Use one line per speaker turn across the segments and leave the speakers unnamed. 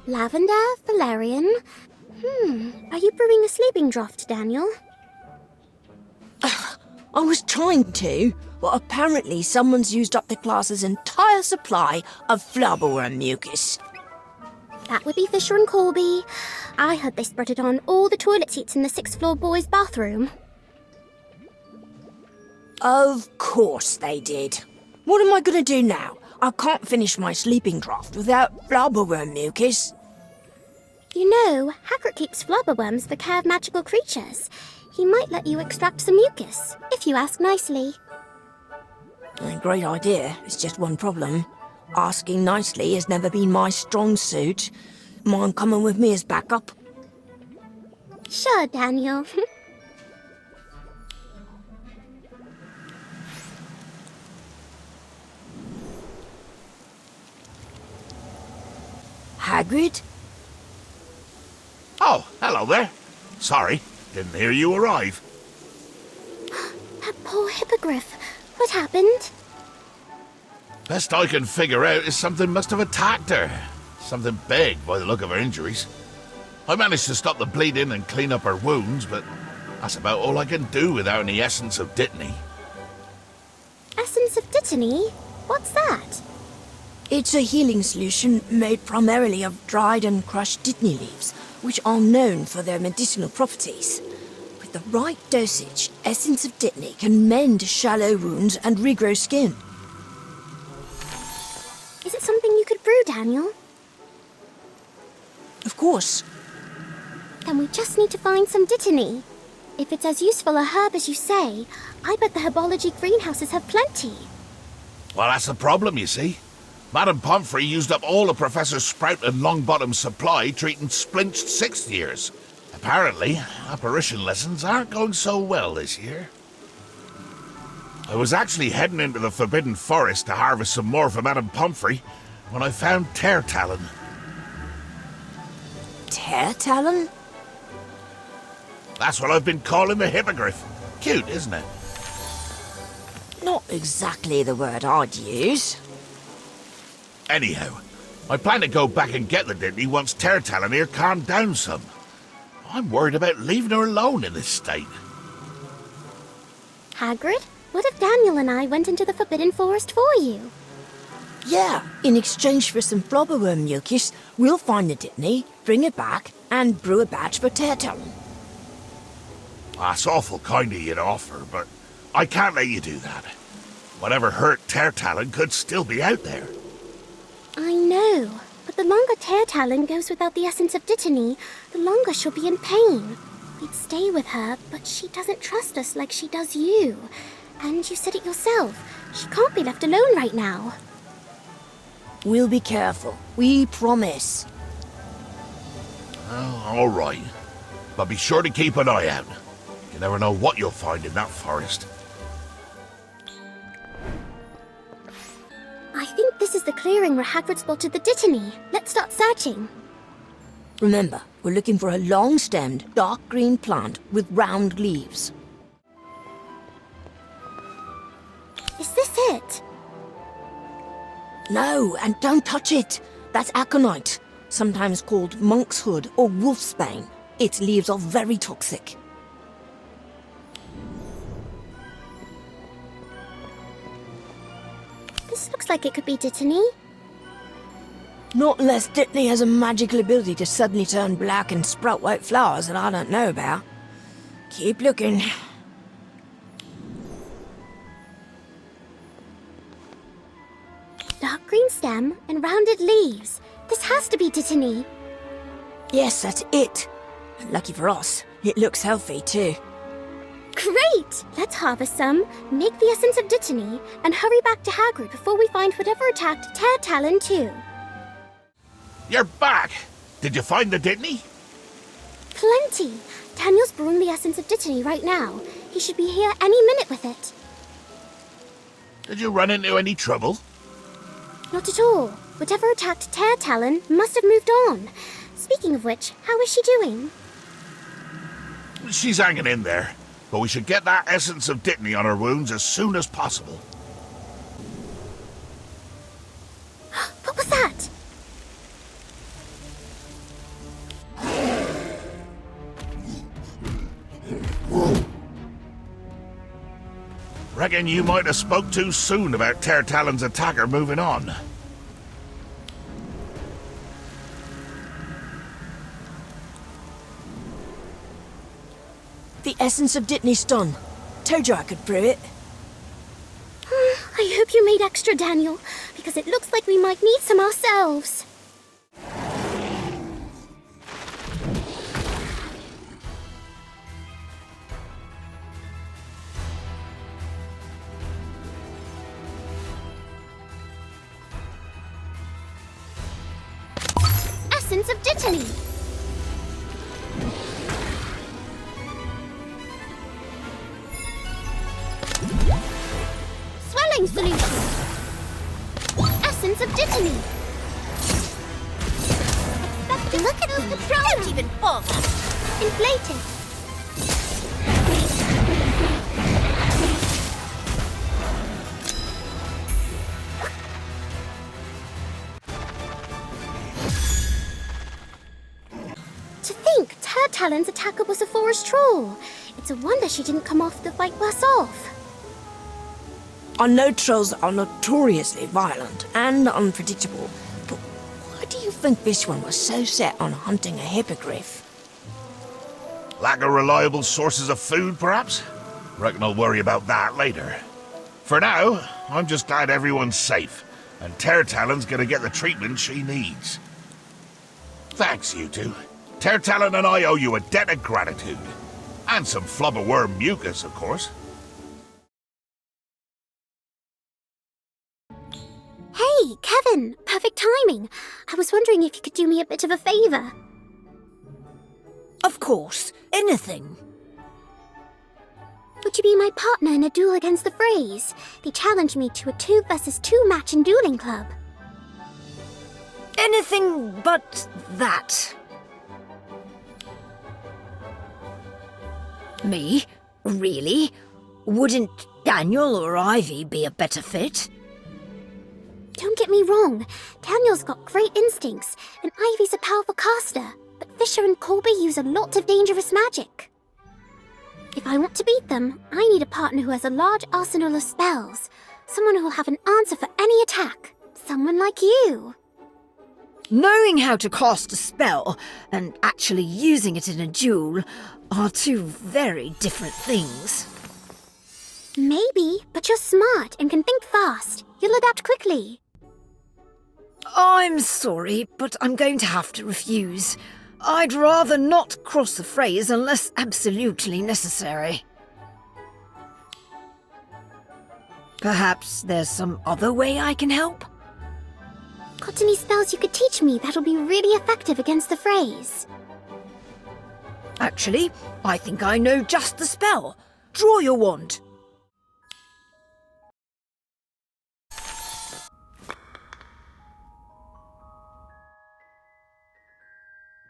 Lavender, valerian. Are you brewing a sleeping draught, Daniel?
I was trying to, but apparently someone's used up the class's entire supply of flubberworm mucus.
That would be Fisher and Colby. I heard they spread it on all the toilet seats in the 6th floor boys' bathroom.
Of course they did. What am I going to do now? I can't finish my sleeping draft without flubberworm mucus.
You know, Hagrid keeps flubberworms for care of magical creatures. He might let you extract some mucus, if you ask nicely.
A great idea. It's just one problem. Asking nicely has never been my strong suit. Mind coming with me as backup?
Sure, Daniel.
Hagrid?
Oh, hello there. Sorry, didn't hear you arrive.
That poor hippogriff. What happened?
Best I can figure out is something must have attacked her. Something big by the look of her injuries. I managed to stop the bleeding and clean up her wounds, but that's about all I can do without any essence of Dittany.
Essence of Dittany? What's that?
It's a healing solution made primarily of dried and crushed Dittany leaves, which are known for their medicinal properties. With the right dosage, essence of Dittany can mend shallow wounds and regrow skin.
Is it something you could brew, Daniel?
Of course.
Then we just need to find some Dittany. If it's as useful a herb as you say, I bet the herbology greenhouses have plenty.
Well, that's the problem, you see. Madame Pomfrey used up all of Professor Sprout and Longbottom's supply treating splinched 6th years. Apparently, apparition lessons aren't going so well this year. I was actually heading into the Forbidden Forest to harvest some more for Madame Pomfrey when I found Tear Talon.
Tear Talon?
That's what I've been calling the hippogriff. Cute, isn't it?
Not exactly the word I'd use.
Anyhow, I plan to go back and get the Dittany once Tear Talon here calmed down some. I'm worried about leaving her alone in this state.
Hagrid, what if Daniel and I went into the Forbidden Forest for you?
Yeah, in exchange for some flubberworm mucus, we'll find the Dittany, bring it back, and brew a batch for Tear Talon.
That's awful kind of you to offer, but I can't let you do that. Whatever hurt Tear Talon could still be out there.
I know, but the longer Tear Talon goes without the essence of Dittany, the longer she'll be in pain. We'd stay with her, but she doesn't trust us like she does you. And you said it yourself, she can't be left alone right now.
We'll be careful. We promise.
Oh, all right. But be sure to keep an eye out. You never know what you'll find in that forest.
I think this is the clearing where Hagrid spotted the Dittany. Let's start searching.
Remember, we're looking for a long-stemmed, dark green plant with round leaves.
Is this it?
No, and don't touch it. That's aconite, sometimes called monk's hood or wolfsbane. Its leaves are very toxic.
This looks like it could be Dittany.
Not unless Dittany has a magical ability to suddenly turn black and sprout white flowers that I don't know about. Keep looking.
Dark green stem and rounded leaves. This has to be Dittany.
Yes, that's it. And lucky for us, it looks healthy too.
Great! Let's harvest some, make the essence of Dittany, and hurry back to Hagrid before we find whatever attacked Tear Talon too.
You're back! Did you find the Dittany?
Plenty! Daniel's brewing the essence of Dittany right now. He should be here any minute with it.
Did you run into any trouble?
Not at all. Whatever attacked Tear Talon must have moved on. Speaking of which, how is she doing?
She's hanging in there, but we should get that essence of Dittany on her wounds as soon as possible.
What was that?
Reckon you might have spoke too soon about Tertalon's attacker moving on.
The essence of Dittany's done. Told you I could brew it.
I hope you made extra, Daniel, because it looks like we might need some ourselves. Essence of Dittany. Swelling solution. Essence of Dittany. Look at those controls. Don't even bother. Inflated. To think Tertalon's attacker was a forest troll. It's a wonder she didn't come off the fight worse off.
I know trolls are notoriously violent and unpredictable, but why do you think this one was so set on hunting a hippogriff?
Lack of reliable sources of food, perhaps? Reckon I'll worry about that later. For now, I'm just glad everyone's safe, and Tertalon's gonna get the treatment she needs. Thanks, you two. Tertalon and I owe you a debt of gratitude. And some flubberworm mucus, of course.
Hey, Kevin! Perfect timing. I was wondering if you could do me a bit of a favour.
Of course, anything.
Would you be my partner in a duel against the Freys? They challenged me to a 2 versus 2 match in dueling club.
Anything but that. Me? Really? Wouldn't Daniel or Ivy be a better fit?
Don't get me wrong, Daniel's got great instincts, and Ivy's a powerful caster, but Fisher and Colby use a lot of dangerous magic. If I want to beat them, I need a partner who has a large arsenal of spells, someone who will have an answer for any attack, someone like you.
Knowing how to cast a spell and actually using it in a duel are two very different things.
Maybe, but you're smart and can think fast. You'll adapt quickly.
I'm sorry, but I'm going to have to refuse. I'd rather not cross the Freys unless absolutely necessary. Perhaps there's some other way I can help?
Got any spells you could teach me that'll be really effective against the Freys?
Actually, I think I know just the spell. Draw your wand.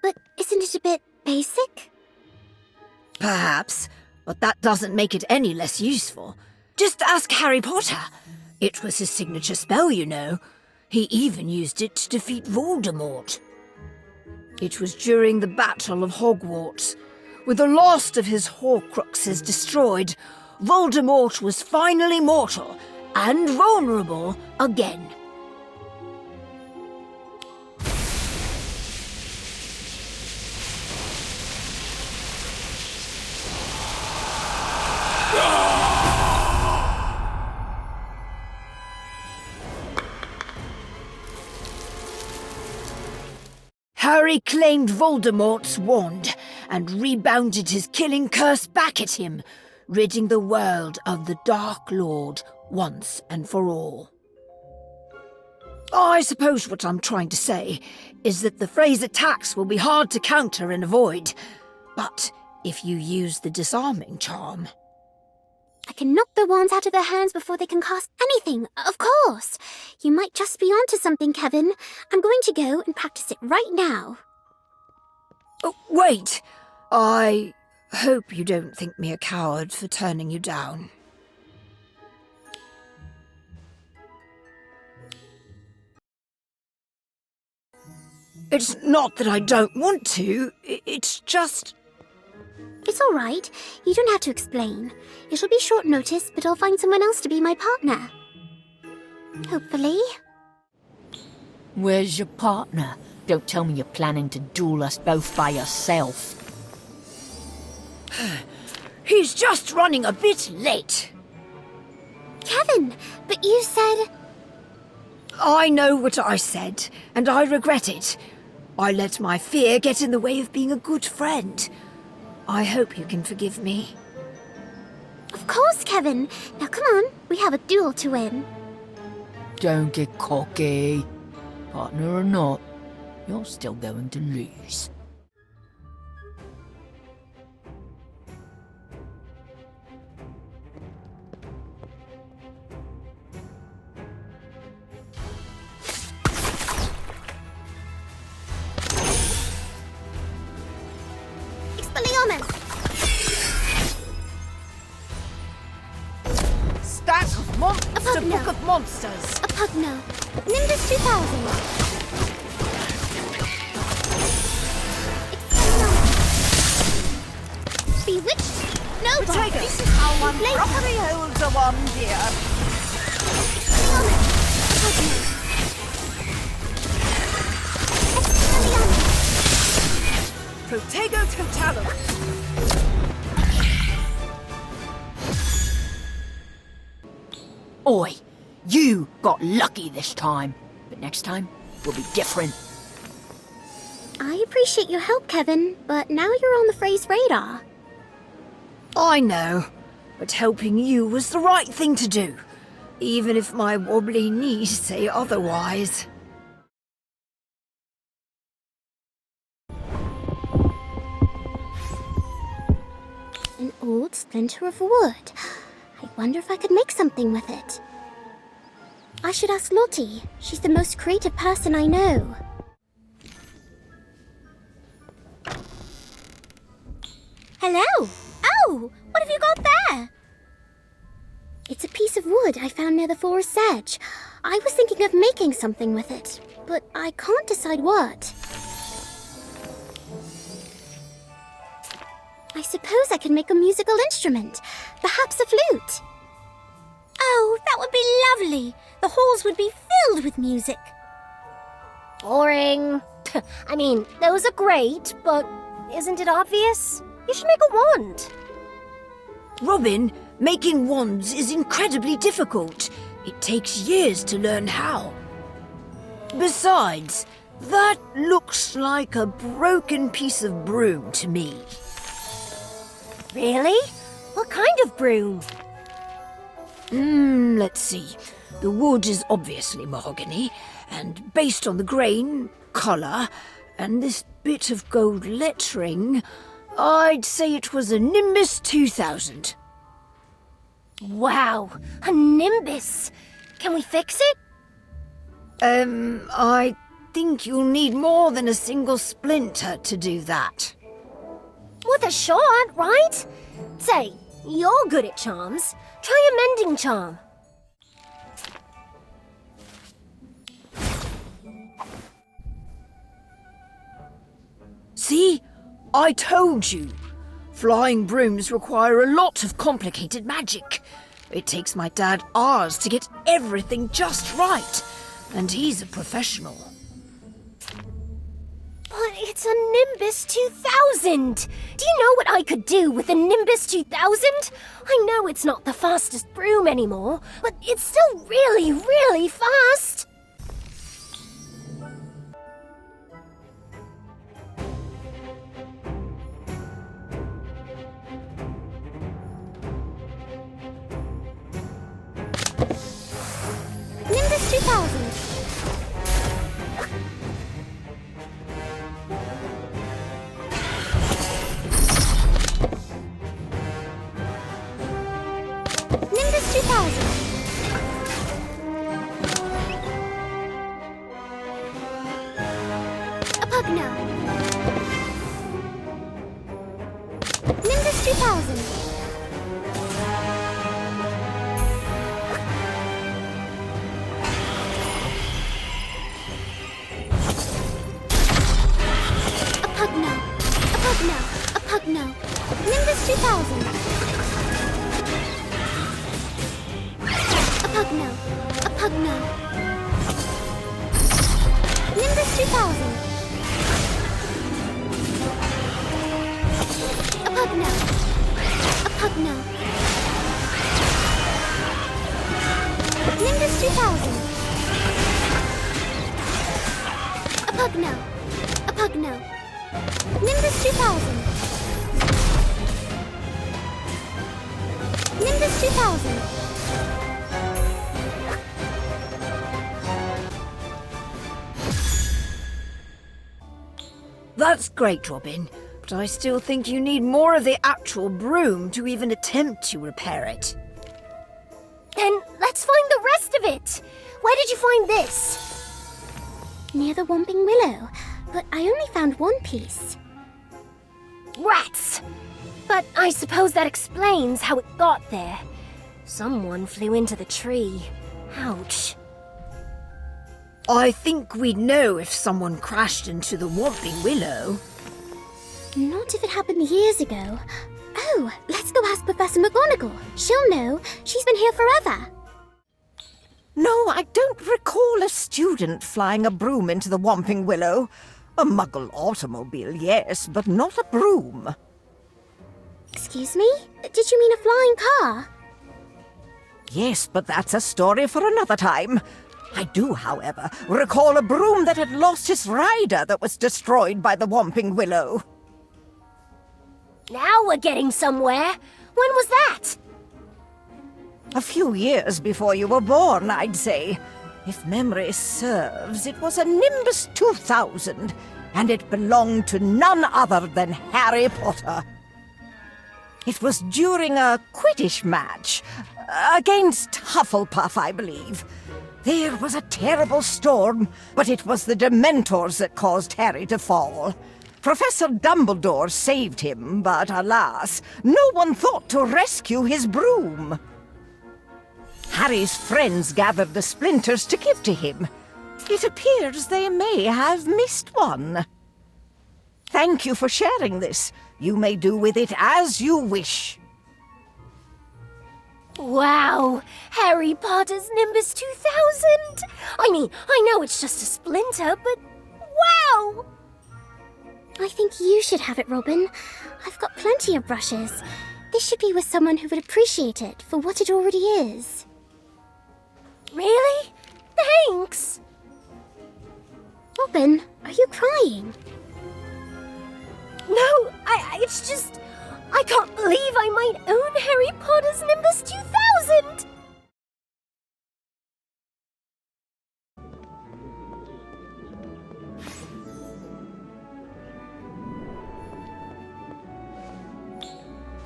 But isn't it a bit basic?
Perhaps, but that doesn't make it any less useful. Just ask Harry Potter. It was his signature spell, you know. He even used it to defeat Voldemort. It was during the Battle of Hogwarts. With the last of his Horcruxes destroyed, Voldemort was finally mortal and vulnerable again. Harry claimed Voldemort's wand and rebounded his killing curse back at him, ridding the world of the Dark Lord once and for all. I suppose what I'm trying to say is that the Freys' attacks will be hard to counter and avoid, but if you use the disarming charm...
I can knock the wands out of their hands before they can cast anything, of course. You might just be onto something, Kevin. I'm going to go and practice it right now.
Oh, wait! I hope you don't think me a coward for turning you down. It's not that I don't want to, it's just...
It's all right. You don't have to explain. It'll be short notice, but I'll find someone else to be my partner. Hopefully.
Where's your partner? Don't tell me you're planning to duel us both by yourself.
He's just running a bit late.
Kevin, but you said...
I know what I said, and I regret it. I let my fear get in the way of being a good friend. I hope you can forgive me.
Of course, Kevin. Now come on, we have a duel to win.
Don't get cocky. Partner or not, you're still going to lose.
Expelliarmus!
Stat of Monster Book of Monsters.
A Pugno. Nimbus 2000. Expelliarmus. Bewitched? No,
Potato.
This is how one
Properly holds a one, dear.
Expelliarmus. Pugno. Expelliarmus.
Protego Totalum.
Oi, you got lucky this time. But next time will be different.
I appreciate your help, Kevin, but now you're on the Frey's radar.
I know, but helping you was the right thing to do, even if my wobbly knees say otherwise.
An old splinter of wood. I wonder if I could make something with it. I should ask Lottie. She's the most creative person I know. Hello! Oh! What have you got there? It's a piece of wood I found near the forest's edge. I was thinking of making something with it, but I can't decide what. I suppose I could make a musical instrument. Perhaps a flute. Oh, that would be lovely. The halls would be filled with music.
Boring. I mean, those are great, but isn't it obvious? You should make a wand.
Robin, making wands is incredibly difficult. It takes years to learn how. Besides, that looks like a broken piece of broom to me.
Really? What kind of broom?
Let's see. The wood is obviously mahogany, and based on the grain, colour, and this bit of gold lettering, I'd say it was a Nimbus 2000.
Wow, a nimbus. Can we fix it?
I think you'll need more than a single splinter to do that.
With a shot, right? Say, you're good at charms. Try a mending charm.
See? I told you. Flying brooms require a lot of complicated magic. It takes my dad hours to get everything just right, and he's a professional.
But it's a Nimbus 2000! Do you know what I could do with a Nimbus 2000? I know it's not the fastest broom anymore, but it's still really, really fast!
Nimbus 2000. Nimbus 2000. A Pugno. Nimbus 2000. A Pugno. A Pugno. A Pugno. Nimbus 2000. A Pugno. A Pugno. Nimbus 2000. A Pugno. A Pugno. Nimbus 2000. A Pugno. A Pugno. Nimbus 2000. Nimbus 2000.
That's great, Robin, but I still think you need more of the actual broom to even attempt to repair it.
Then let's find the rest of it. Where did you find this?
Near the Whomping Willow, but I only found one piece.
Rats! But I suppose that explains how it got there. Someone flew into the tree. Ouch.
I think we'd know if someone crashed into the Whomping Willow.
Not if it happened years ago. Oh, let's go ask Professor McGonagall. She'll know. She's been here forever.
No, I don't recall a student flying a broom into the Whomping Willow. A Muggle automobile, yes, but not a broom.
Excuse me? Did you mean a flying car?
Yes, but that's a story for another time. I do, however, recall a broom that had lost its rider that was destroyed by the Whomping Willow.
Now we're getting somewhere. When was that?
A few years before you were born, I'd say. If memory serves, it was a Nimbus 2000, and it belonged to none other than Harry Potter. It was during a Quidditch match, against Hufflepuff, I believe. There was a terrible storm, but it was the Dementors that caused Harry to fall. Professor Dumbledore saved him, but alas, no one thought to rescue his broom. Harry's friends gathered the splinters to give to him. It appears they may have missed one. Thank you for sharing this. You may do with it as you wish.
Wow! Harry Potter's Nimbus 2000! I mean, I know it's just a splinter, but wow!
I think you should have it, Robin. I've got plenty of brushes. This should be with someone who would appreciate it for what it already is.
Really? Thanks!
Robin, are you crying?
No, it's just... I can't believe I might own Harry Potter's Nimbus 2000!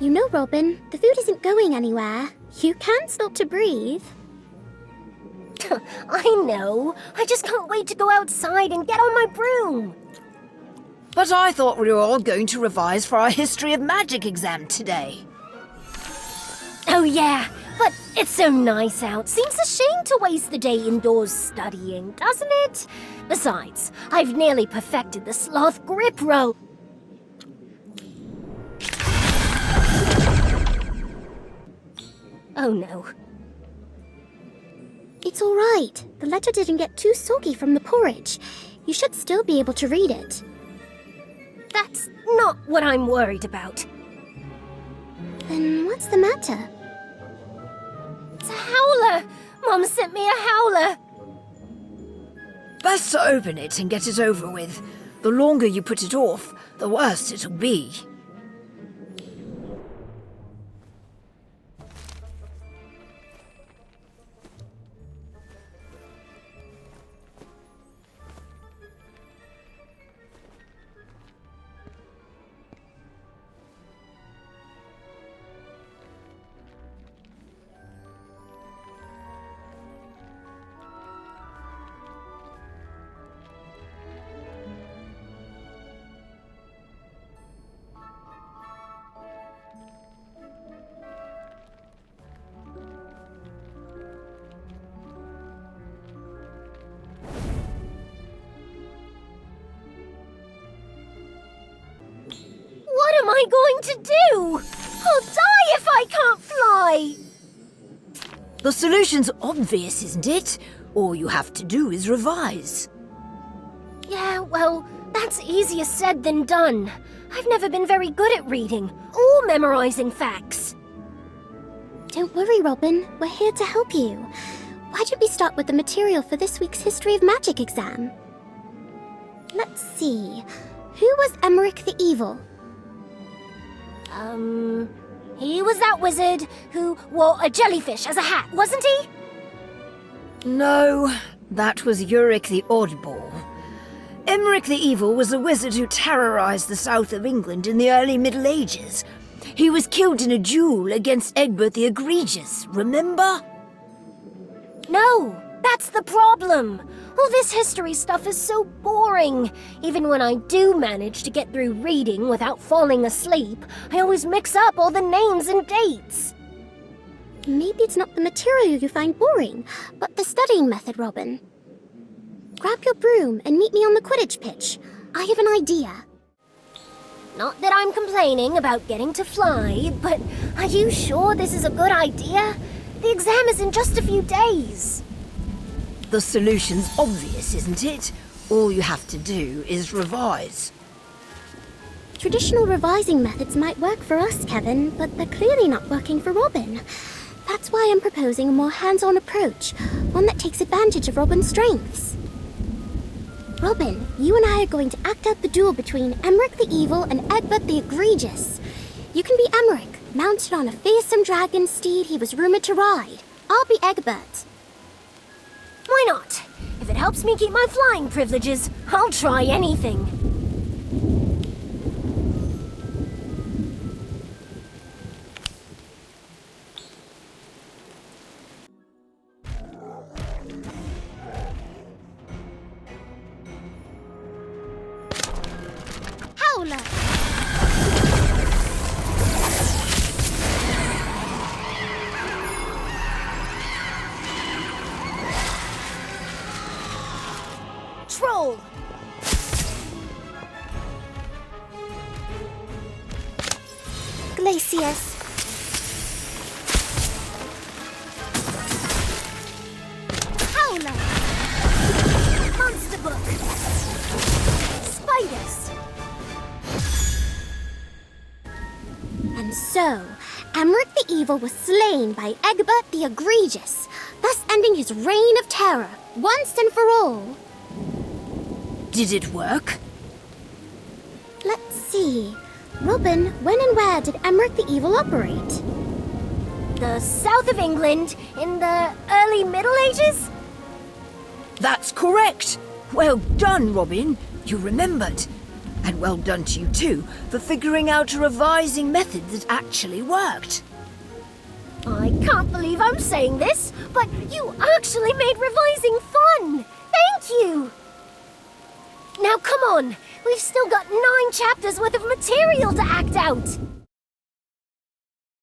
You know, Robin, the food isn't going anywhere. You can stop to breathe.
I know. I just can't wait to go outside and get on my broom.
But I thought we were all going to revise for our History of Magic exam today.
Oh yeah, but it's so nice out. Seems a shame to waste the day indoors studying, doesn't it? Besides, I've nearly perfected the sloth grip rope. Oh no.
It's all right. The letter didn't get too soggy from the porridge. You should still be able to read it.
That's not what I'm worried about.
Then what's the matter?
It's a howler! Mom sent me a howler!
Best to open it and get it over with. The longer you put it off, the worse it'll be.
What am I going to do? I'll die if I can't fly!
The solution's obvious, isn't it? All you have to do is revise.
Yeah, well, that's easier said than done. I've never been very good at reading or memorizing facts.
Don't worry, Robin. We're here to help you. Why don't we start with the material for this week's History of Magic exam? Let's see. Who was Emmerich the Evil?
He was that wizard who wore a jellyfish as a hat, wasn't he?
No, that was Ulrich the Oddball. Emmerich the Evil was a wizard who terrorized the south of England in the early Middle Ages. He was killed in a duel against Egbert the Egregious, remember?
No, that's the problem. All this history stuff is so boring. Even when I do manage to get through reading without falling asleep, I always mix up all the names and dates.
Maybe it's not the material you find boring, but the studying method, Robin. Grab your broom and meet me on the Quidditch pitch. I have an idea.
Not that I'm complaining about getting to fly, but are you sure this is a good idea? The exam is in just a few days.
The solution's obvious, isn't it? All you have to do is revise.
Traditional revising methods might work for us, Kevin, but they're clearly not working for Robin. That's why I'm proposing a more hands-on approach, one that takes advantage of Robin's strengths. Robin, you and I are going to act out the duel between Emmerich the Evil and Egbert the Egregious. You can be Emmerich, mounted on a fearsome dragon steed he was rumored to ride. I'll be Egbert.
Why not? If it helps me keep my flying privileges, I'll try anything.
Howler!
Troll!
Glacius.
Howler! Monster Book! Spiders!
And so, Emmerich the Evil was slain by Egbert the Egregious, thus ending his reign of terror, once and for all.
Did it work?
Let's see. Robin, when and where did Emmerich the Evil operate?
The south of England in the early Middle Ages?
That's correct! Well done, Robin. You remembered. And well done to you too for figuring out a revising method that actually worked.
I can't believe I'm saying this, but you actually made revising fun! Thank you! Now come on, we've still got 9 chapters worth of material to act out!